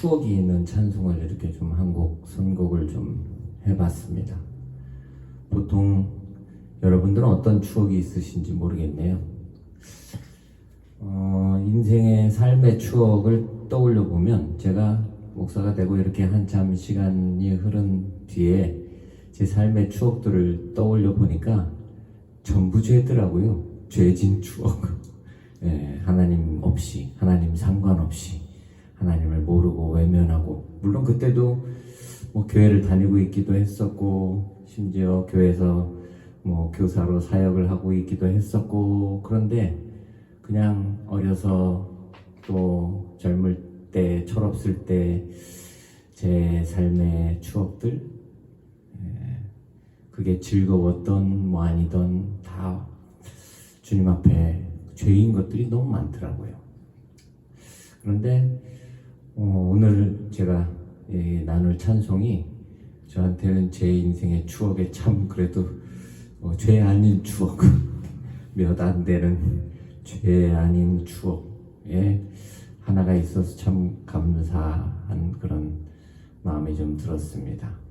추억이 있는 찬송을 이렇게 좀 한 곡 선곡을 좀 해봤습니다. 보통 여러분들은 어떤 추억이 있으신지 모르겠네요. 인생의 삶의 추억을 떠올려 보면 제가 목사가 되고 이렇게 한참 시간이 흐른 뒤에 제 삶의 추억들을 떠올려 보니까 전부 죄더라고요. 죄진 추억. 예, 하나님 없이, 하나님 상관없이, 하나님을 모르고 외면하고, 물론 그때도 뭐 교회를 다니고 있기도 했었고, 심지어 교회에서 뭐 교사로 사역을 하고 있기도 했었고, 그런데 그냥 어려서 또 젊을 때, 철없을 때 제 삶의 추억들, 그게 즐거웠던 뭐 아니던 다 주님 앞에 죄인 것들이 너무 많더라고요. 그런데 오늘 제가 나눌 찬송이 저한테는 제 인생의 추억에 참 그래도 죄 아닌 추억, 몇 안 되는 죄 아닌 추억에 하나가 있어서 참 감사한 그런 마음이 좀 들었습니다.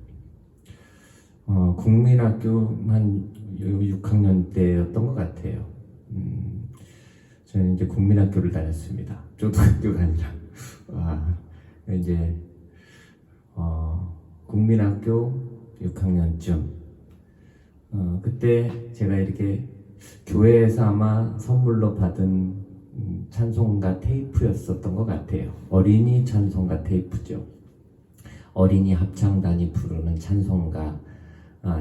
국민학교 한 6학년 때였던 것 같아요. 저는 이제 국민학교를 다녔습니다. 초등학교가 아니라. 이제 국민학교 6학년쯤 그때 제가 이렇게 교회에서 아마 선물로 받은 찬송가 테이프였었던 것 같아요. 어린이 찬송가 테이프죠. 어린이 합창단이 부르는 찬송가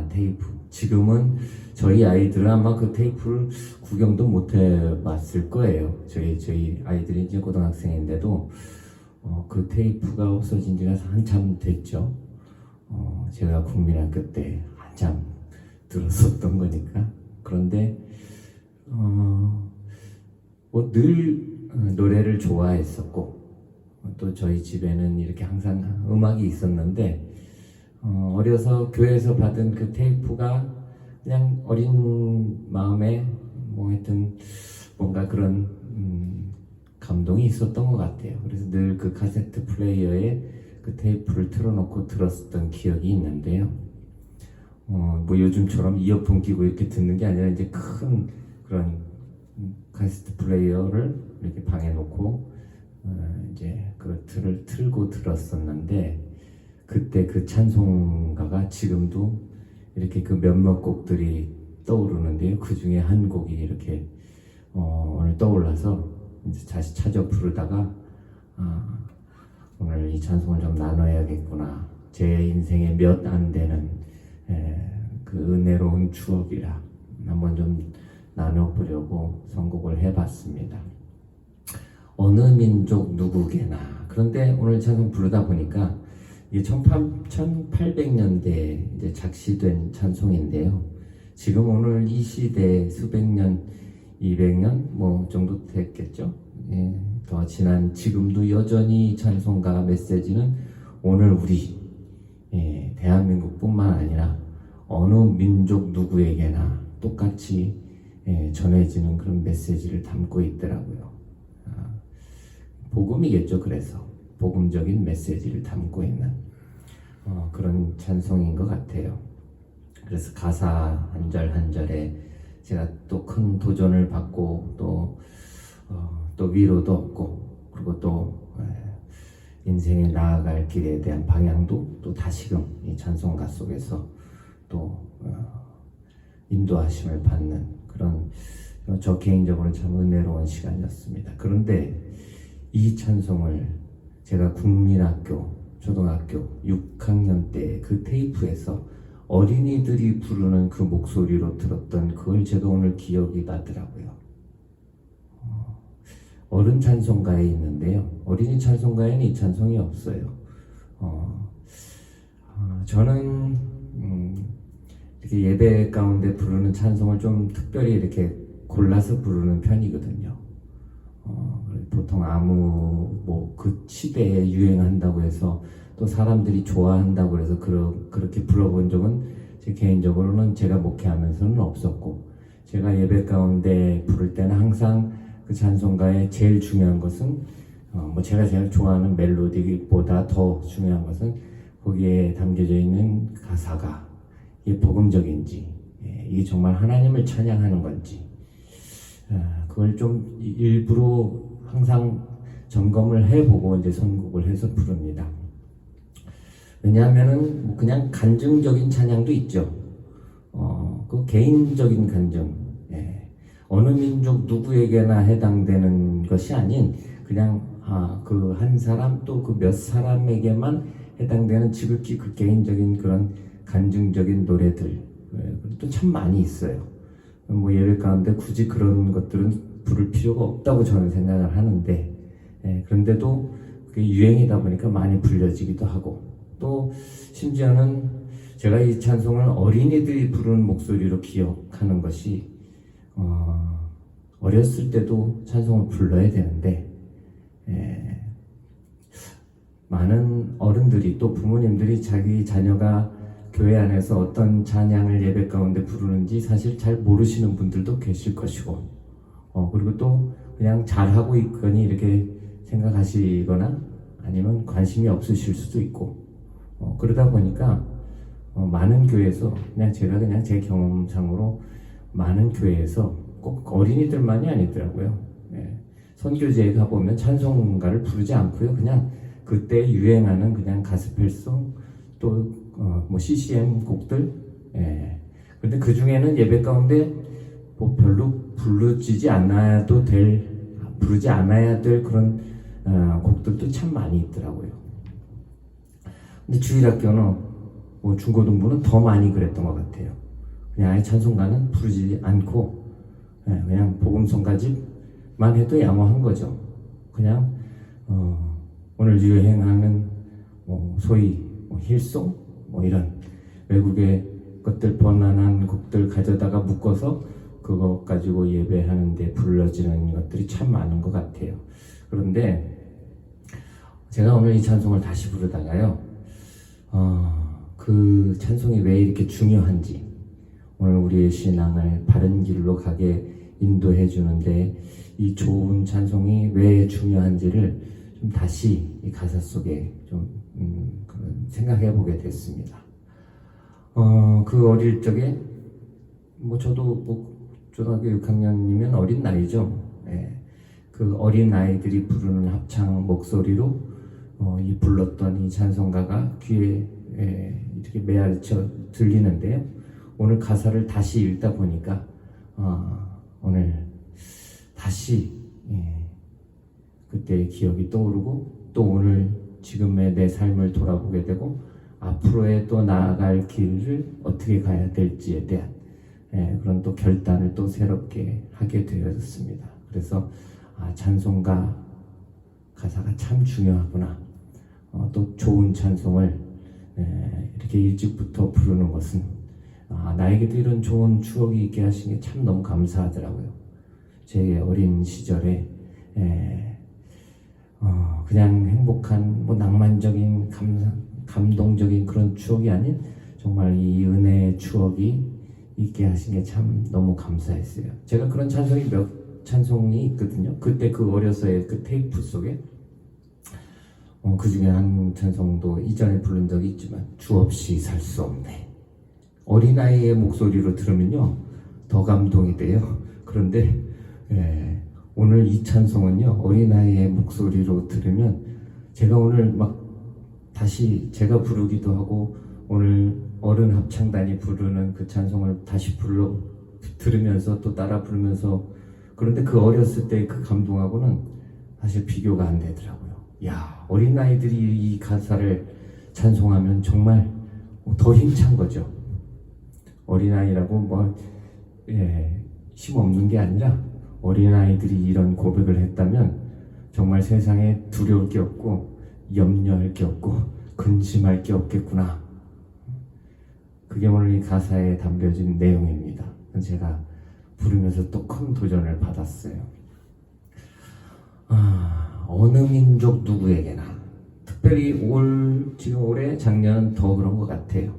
테이프. 지금은 저희 아이들은 아마 그 테이프를 구경도 못 해봤을 거예요. 저희 아이들이 이제 고등학생인데도 그 테이프가 없어진 지가 한참 됐죠. 제가 국민학교 때 한참 들었었던 거니까. 그런데 뭐 늘 노래를 좋아했었고, 또 저희 집에는 이렇게 항상 음악이 있었는데, 어려서 교회에서 받은 그 테이프가 그냥 어린 마음에 뭐 하여튼 뭔가 그런 감동이 있었던 것 같아요. 그래서 늘 그 카세트 플레이어에 그 테이프를 틀어놓고 들었었던 기억이 있는데요. 뭐 요즘처럼 이어폰 끼고 이렇게 듣는 게 아니라 이제 큰 그런 카세트 플레이어를 이렇게 방에 놓고 이제 그 틀을 틀고 들었었는데, 그때 그 찬송가가 지금도 이렇게 그 몇몇 곡들이 떠오르는데요. 그 중에 한 곡이 이렇게 오늘 떠올라서 이제 다시 찾아 부르다가 오늘 이 찬송을 좀 나눠야겠구나. 제 인생에 몇 안 되는 그 은혜로운 추억이라 한번 좀 나눠보려고 선곡을 해봤습니다. 어느 민족 누구게나. 그런데 오늘 찬송 부르다 보니까 이게 1800년대에 이제 작시된 찬송인데요. 지금 오늘 이 시대 수백 년, 200년 뭐 정도 됐겠죠. 더 지난 지금도 여전히 이 찬송가 메시지는 오늘 우리 대한민국뿐만 아니라 어느 민족 누구에게나 똑같이 전해지는 그런 메시지를 담고 있더라고요. 복음이겠죠. 그래서 복음적인 메시지를 담고 있는 그런 찬송인 것 같아요. 그래서 가사 한 절 한 절에 제가 또 큰 도전을 받고 또 위로도 얻고, 그리고 또 인생에 나아갈 길에 대한 방향도 또 다시금 이 찬송가 속에서 또 인도하심을 받는 그런, 저 개인적으로 참 은혜로운 시간이었습니다. 그런데 이 찬송을 제가 국민학교, 초등학교 6학년 때 그 테이프에서 어린이들이 부르는 그 목소리로 들었던 그걸 제가 오늘 기억이 나더라고요. 어른 찬송가에 있는데요. 어린이 찬송가에는 이 찬송이 없어요. 저는 이렇게 예배 가운데 부르는 찬송을 좀 특별히 이렇게 골라서 부르는 편이거든요. 보통 아무 뭐 그 시대에 유행한다고 해서 또 사람들이 좋아한다고 해서 그렇게 불러본 적은 제 개인적으로는 제가 목회하면서는 없었고, 제가 예배 가운데 부를 때는 항상 그 찬송가의 제일 중요한 것은 뭐 제가 제일 좋아하는 멜로디보다 더 중요한 것은 거기에 담겨져 있는 가사가 이게 복음적인지, 이게 정말 하나님을 찬양하는 건지, 그걸 좀 일부러 항상 점검을 해보고 이제 선곡을 해서 부릅니다. 왜냐하면은 뭐 그냥 간증적인 찬양도 있죠. 그 개인적인 간증, 어느 민족 누구에게나 해당되는 것이 아닌 그냥 그 한 사람 또 그 몇 사람에게만 해당되는 지극히 그 개인적인 그런 간증적인 노래들 또 참 많이 있어요. 뭐 예배 가운데 굳이 그런 것들은 부를 필요가 없다고 저는 생각을 하는데, 그런데도 그게 유행이다 보니까 많이 불려지기도 하고, 또 심지어는 제가 이 찬송을 어린이들이 부르는 목소리로 기억하는 것이 어렸을 때도 찬송을 불러야 되는데, 많은 어른들이 또 부모님들이 자기 자녀가 교회 안에서 어떤 찬양을 예배 가운데 부르는지 사실 잘 모르시는 분들도 계실 것이고, 그리고 또 그냥 잘하고 있거니 이렇게 생각하시거나 아니면 관심이 없으실 수도 있고, 그러다 보니까 많은 교회에서 제가 그냥 제 경험상으로 많은 교회에서 꼭 어린이들만이 아니더라고요. 선교제에 가보면 찬송가를 부르지 않고요, 그냥 그때 유행하는 그냥 가스펠송 또 뭐 CCM 곡들, 근데 그 중에는 예배 가운데 뭐 별로 부르지 않아도 부르지 않아야 될 그런 곡들도 참 많이 있더라고요. 근데 주일학교는 뭐 중고등부는 더 많이 그랬던 것 같아요. 그냥 아예 찬송가는 부르지 않고 그냥 복음성가집만 해도 양호한 거죠. 그냥 오늘 유행하는 뭐 소위 힐송 뭐 이런 외국의 것들 번안한 곡들 가져다가 묶어서 그거 가지고 예배하는데 불러지는 것들이 참 많은 것 같아요. 그런데 제가 오늘 이 찬송을 다시 부르다가요, 그 찬송이 왜 이렇게 중요한지, 오늘 우리의 신앙을 바른 길로 가게 인도해 주는데 이 좋은 찬송이 왜 중요한지를 좀 다시 이 가사 속에 좀 생각해 보게 됐습니다. 그 어릴 적에 뭐 저도 뭐 초등학교 6학년이면 어린 나이죠. 그 어린 아이들이 부르는 합창 목소리로 이 불렀던 이 찬송가가 귀에 이렇게 메아리쳐 들리는데요. 오늘 가사를 다시 읽다 보니까 오늘 다시 그때의 기억이 떠오르고, 또 오늘 지금의 내 삶을 돌아보게 되고 앞으로의 또 나아갈 길을 어떻게 가야 될지에 대한 그런 또 결단을 또 새롭게 하게 되었습니다. 그래서 찬송가 가사가 참 중요하구나. 또 좋은 찬송을 이렇게 일찍부터 부르는 것은 나에게도 이런 좋은 추억이 있게 하신 게 참 너무 감사하더라고요. 제 어린 시절에 그냥 행복한 뭐 낭만적인 감동적인 그런 추억이 아닌 정말 이 은혜의 추억이 있게 하신 게 참 너무 감사했어요. 제가 그런 찬송이 몇 찬송이 있거든요. 그때 그 어려서의 그 테이프 속에 그 중에 한 찬송도 이전에 부른 적이 있지만, 주 없이 살 수 없네. 어린아이의 목소리로 들으면요 더 감동이 돼요. 그런데 오늘 이 찬송은요 어린아이의 목소리로 들으면 제가 오늘 막 다시 제가 부르기도 하고, 오늘 어른 합창단이 부르는 그 찬송을 다시 들으면서 또 따라 부르면서, 그런데 그 어렸을 때 그 감동하고는 사실 비교가 안 되더라고요. 야, 어린아이들이 이 가사를 찬송하면 정말 더 힘찬 거죠. 어린아이라고 뭐 힘없는 게 아니라 어린아이들이 이런 고백을 했다면 정말 세상에 두려울 게 없고 염려할 게 없고 근심할 게 없겠구나. 그게 오늘 이 가사에 담겨진 내용입니다. 제가 부르면서 또 큰 도전을 받았어요. 어느 민족 누구에게나, 특별히 지금 올해 작년 더 그런 것 같아요.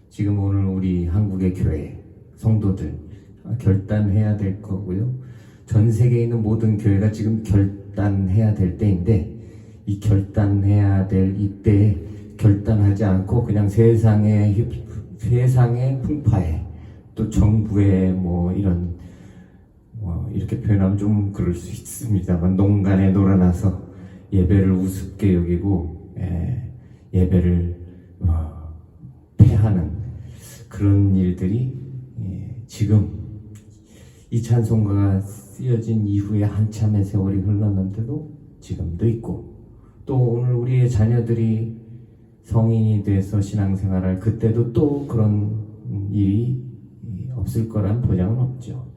지금 오늘 우리 한국의 교회 성도들 결단해야 될 거고요. 전 세계에 있는 모든 교회가 지금 결단해야 될 때인데, 이 결단해야 될 이때에 결단하지 않고 그냥 세상의 풍파에, 또 정부의 뭐 이런 이렇게 표현하면 좀 그럴 수 있습니다만, 농간에 놀아나서 예배를 우습게 여기고 예배를 패하는 그런 일들이 지금 이 찬송가가 쓰여진 이후에 한참의 세월이 흘렀는데도 지금도 있고, 또 오늘 우리의 자녀들이 성인이 돼서 신앙생활할 그때도 또 그런 일이 없을 거란 보장은 없죠.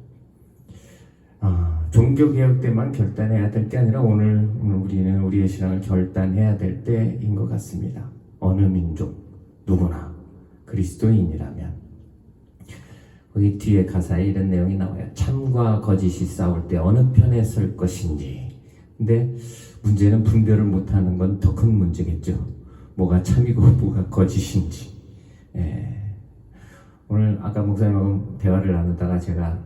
종교개혁 때만 결단해야 될 게 아니라 오늘 우리는 우리의 신앙을 결단해야 될 때인 것 같습니다. 어느 민족 누구나 그리스도인이라면. 거기 뒤에 가사에 이런 내용이 나와요. 참과 거짓이 싸울 때 어느 편에 설 것인지. 근데 문제는 분별을 못하는 건 더 큰 문제겠죠. 뭐가 참이고 뭐가 거짓인지. 오늘 아까 목사님하고 대화를 나누다가 제가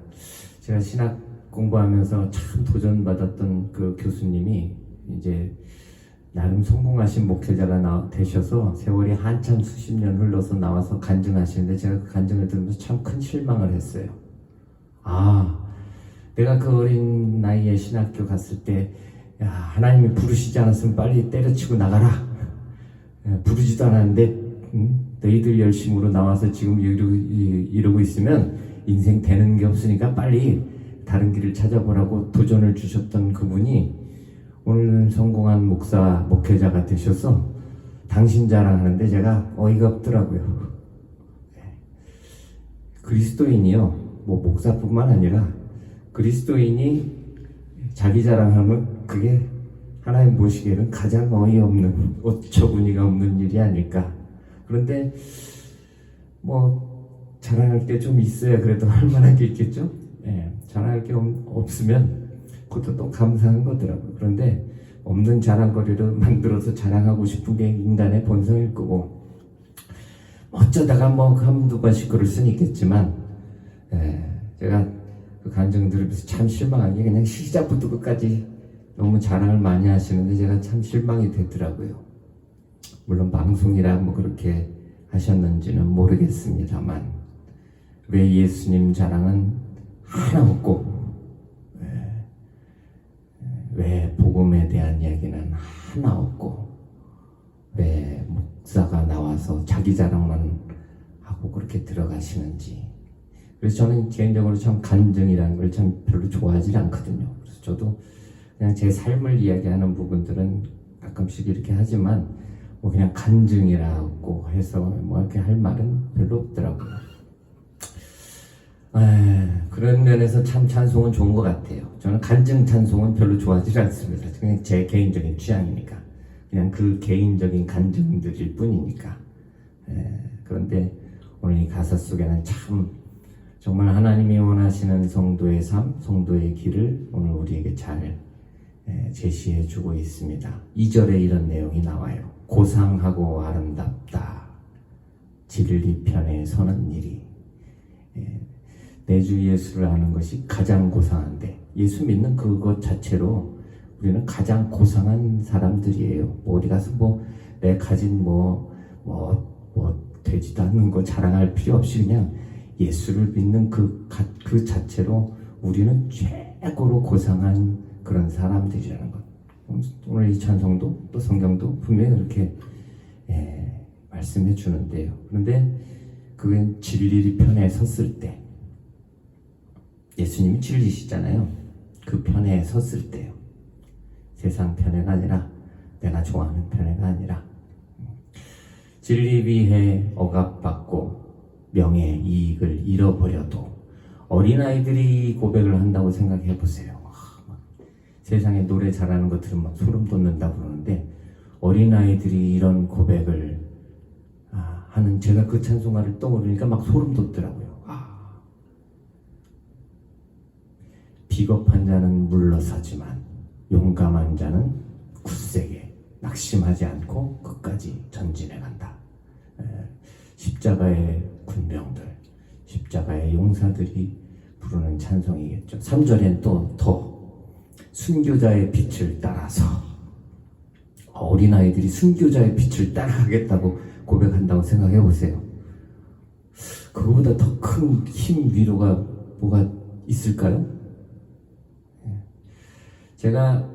신학 공부하면서 참 도전받았던 그 교수님이 이제 나름 성공하신 목회자가 되셔서 세월이 한참 수십 년 흘러서 나와서 간증하시는데, 제가 그 간증을 들으면서 참 큰 실망을 했어요. 내가 그 어린 나이에 신학교 갔을 때, 하나님이 부르시지 않았으면 빨리 때려치고 나가라. 부르지도 않았는데 너희들 열심으로 나와서 지금 이러고 있으면 인생 되는 게 없으니까 빨리 다른 길을 찾아보라고 도전을 주셨던 그분이 오늘 성공한 목회자가 되셔서 당신 자랑하는데 제가 어이가 없더라고요. 그리스도인이요, 뭐 목사뿐만 아니라 그리스도인이 자기 자랑하면 그게 하나님 보시기에는 가장 어이없는, 어처구니가 없는 일이 아닐까. 그런데 뭐 자랑할 게 좀 있어야 그래도 할 만한 게 있겠죠. 자랑할 게 없으면 그것도 또 감사한 거더라고요. 그런데 없는 자랑거리를 만들어서 자랑하고 싶은 게 인간의 본성일 거고, 어쩌다가 뭐 한두 번씩 그럴 수는 있겠지만, 제가 그 간증 들으면서 참 실망한 게, 그냥 시작부터 끝까지 너무 자랑을 많이 하시는데 제가 참 실망이 되더라고요. 물론 방송이라 뭐 그렇게 하셨는지는 모르겠습니다만, 왜 예수님 자랑은 하나 없고, 왜 복음에 대한 이야기는 하나 없고, 왜 목사가 나와서 자기 자랑만 하고 그렇게 들어가시는지. 그래서 저는 개인적으로 참 간증이라는 걸 참 별로 좋아하지 않거든요. 그래서 저도 그냥 제 삶을 이야기하는 부분들은 가끔씩 이렇게 하지만, 뭐 그냥 간증이라고 해서 뭐 이렇게 할 말은 별로 없더라고요. 그런 면에서 참 찬송은 좋은 것 같아요. 저는 간증 찬송은 별로 좋아하지 않습니다. 그냥 제 개인적인 취향이니까. 그냥 그 개인적인 간증들일 뿐이니까. 그런데 오늘 이 가사 속에는 참 정말 하나님이 원하시는 성도의 삶, 성도의 길을 오늘 우리에게 잘 제시해 주고 있습니다. 2절에 이런 내용이 나와요. 고상하고 아름답다. 진리 편에 서는 일이. 내 주 예수를 아는 것이 가장 고상한데, 예수 믿는 그것 자체로 우리는 가장 고상한 사람들이에요. 뭐 어디 가서 내 가진 되지도 않는 거 자랑할 필요 없이 그냥 예수를 믿는 그 자체로 우리는 최고로 고상한 그런 사람들이라는 것. 오늘 이 찬송도 또 성경도 분명히 그렇게 말씀해 주는데요. 그런데 그건 진리 편에 섰을 때, 예수님이 진리시잖아요. 그 편에 섰을 때요. 세상 편애가 아니라, 내가 좋아하는 편애가 아니라, 진리 위에 억압받고 명예, 이익을 잃어버려도 어린아이들이 고백을 한다고 생각해 보세요. 세상에 노래 잘하는 것 들으면 막 소름 돋는다고 그러는데, 어린아이들이 이런 고백을 하는, 제가 그 찬송가를 떠오르니까 막 소름 돋더라고요. 비겁한 자는 물러서지만 용감한 자는 굳세게 낙심하지 않고 끝까지 전진해 간다. 십자가의 군병들, 십자가의 용사들이 부르는 찬송이겠죠. 3절엔 또 더 순교자의 빛을 따라서, 어린아이들이 순교자의 빛을 따라가겠다고 고백한다고 생각해 보세요. 그거보다 더 큰 힘, 위로가 뭐가 있을까요? 제가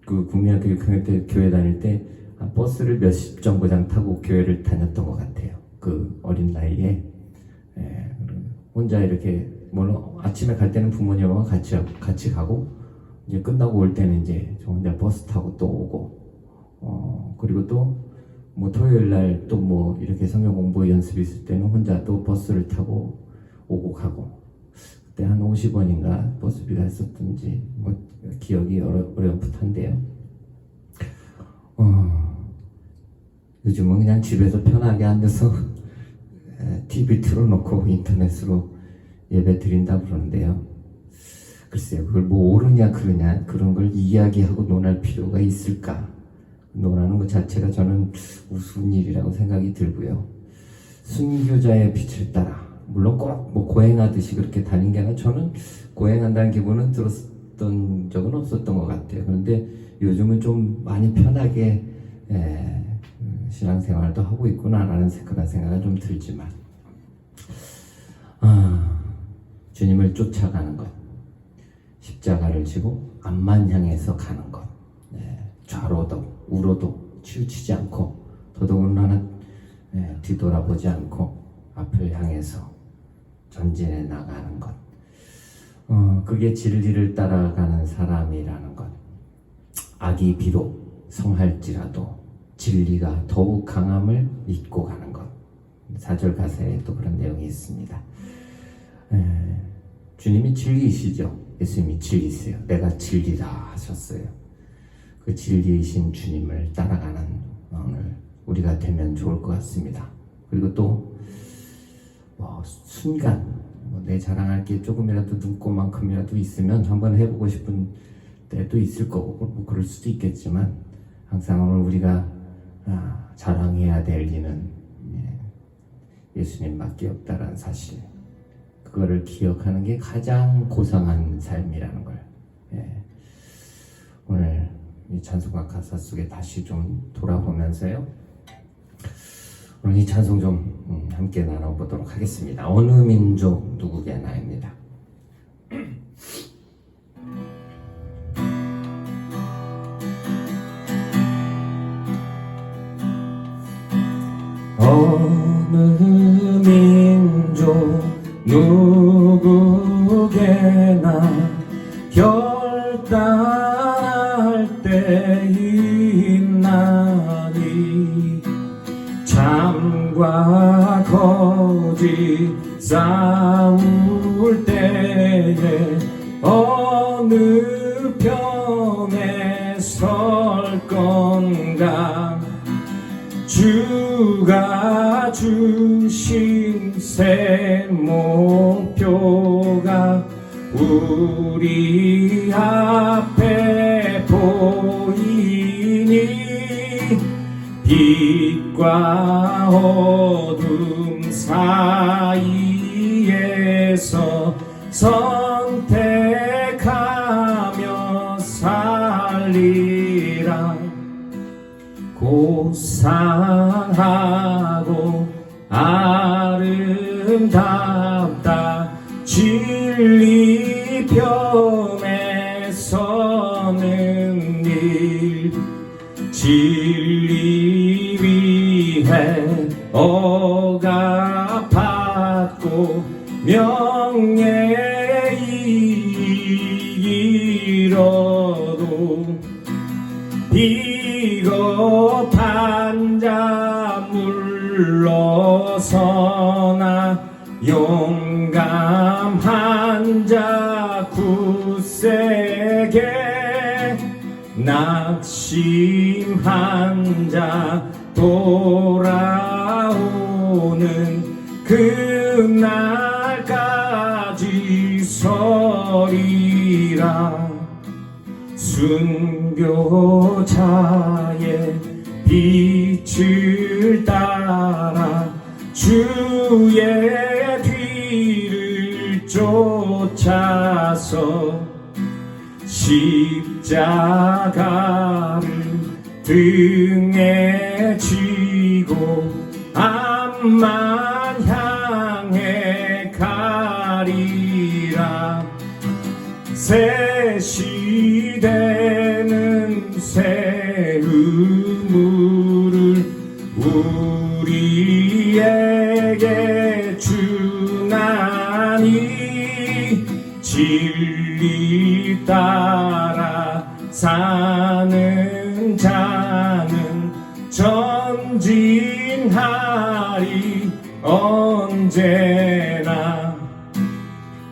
국민학교 6학년 때 교회 다닐 때 버스를 몇십 정거장 타고 교회를 다녔던 것 같아요. 그 어린 나이에. 혼자 이렇게, 물론 아침에 갈 때는 부모님하고 같이 가고, 이제 끝나고 올 때는 이제 저 혼자 버스 타고 또 오고, 그리고 또 뭐 토요일 날 또 뭐 이렇게 성경 공부 연습 있을 때는 혼자 또 버스를 타고 오고 가고, 그때 한 50원인가 버스비가 했었던지 뭐 기억이 어렴풋한데요. 요즘은 그냥 집에서 편하게 앉아서 TV 틀어놓고 인터넷으로 예배 드린다 그러는데요. 글쎄요, 그걸 뭐 옳으냐 그르냐 그런 걸 이야기하고 논할 필요가 있을까? 논하는 것 자체가 저는 우스운 일이라고 생각이 들고요. 순교자의 빛을 따라, 물론 꼭 뭐 고행하듯이 그렇게 다닌 게 아니라, 저는 고행한다는 기분은 들었던 적은 없었던 것 같아요. 그런데 요즘은 좀 많이 편하게 신앙생활도 하고 있구나라는 그런 생각은 좀 들지만, 주님을 쫓아가는 것, 십자가를 지고 앞만 향해서 가는 것, 좌로도 우로도 치우치지 않고, 더더군다나 뒤돌아보지 않고 앞을 향해서 전진해 나가는 것, 그게 진리를 따라가는 사람이라는 것. 악이 비록 성할지라도 진리가 더욱 강함을 믿고 가는 것. 4절 가사에 또 그런 내용이 있습니다. 주님이 진리이시죠. 예수님이 진리세요. 내가 진리다 하셨어요. 그 진리이신 주님을 따라가는 오늘 우리가 되면 좋을 것 같습니다. 그리고 또 순간 내 자랑할 게 조금이라도 눈꼽만큼이라도 있으면 한번 해보고 싶은 때도 있을 거고, 뭐 그럴 수도 있겠지만, 항상 오늘 우리가 자랑해야 될 이는 예수님밖에 없다라는 사실, 그거를 기억하는 게 가장 고상한 삶이라는 걸, 오늘 이 찬송가 가사 속에 다시 좀 돌아보면서요, 오늘 이 찬송 좀 함께 나눠보도록 하겠습니다. 어느 민족 누구게나입니다. 어느 민족 누구게나 결단할 때 있나니, 참과 거짓 싸울 때에 어느 편에 설 건가. 주가 주신 새 목표가 우리 앞에 보이니, 빛과 어둠 사이에서 선택하며 살리라. 고상하고 아름답다 진리 편에 서는 일, 진리 위해 억압받고 명예 잃어도 비겁한 자 물러서나 용감한 자 굳세게 낙심한 자 돌아오는 그날까지 서리라. 순교자의 빛을 따라 주의 뒤 쫓아서 십자가를 등에 쥐고 암만 향해 가리라. 새 시대는 새 의무를 우리에게 주나니 진리 따라 사는 자는 전진하리. 언제나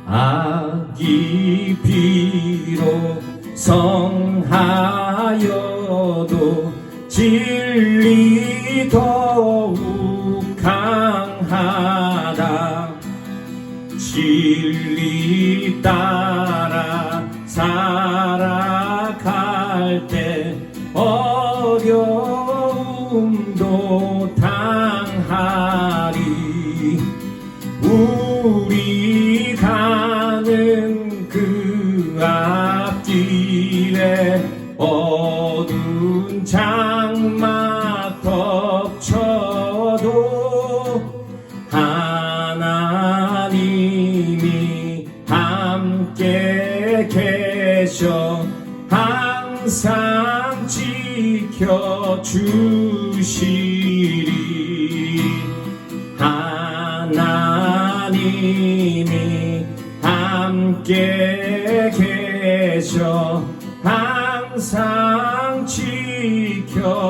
악이 비록 성하여도 진리 더욱 강하다. 진리 따라 살아갈 때 어려움도 당하리. 우리 가는 그 앞길에 어두운 장막 덮쳐도 하나님이 함께 계셔 항상 지켜주시리. 하나님이 함께 계셔 항상 지켜주시리.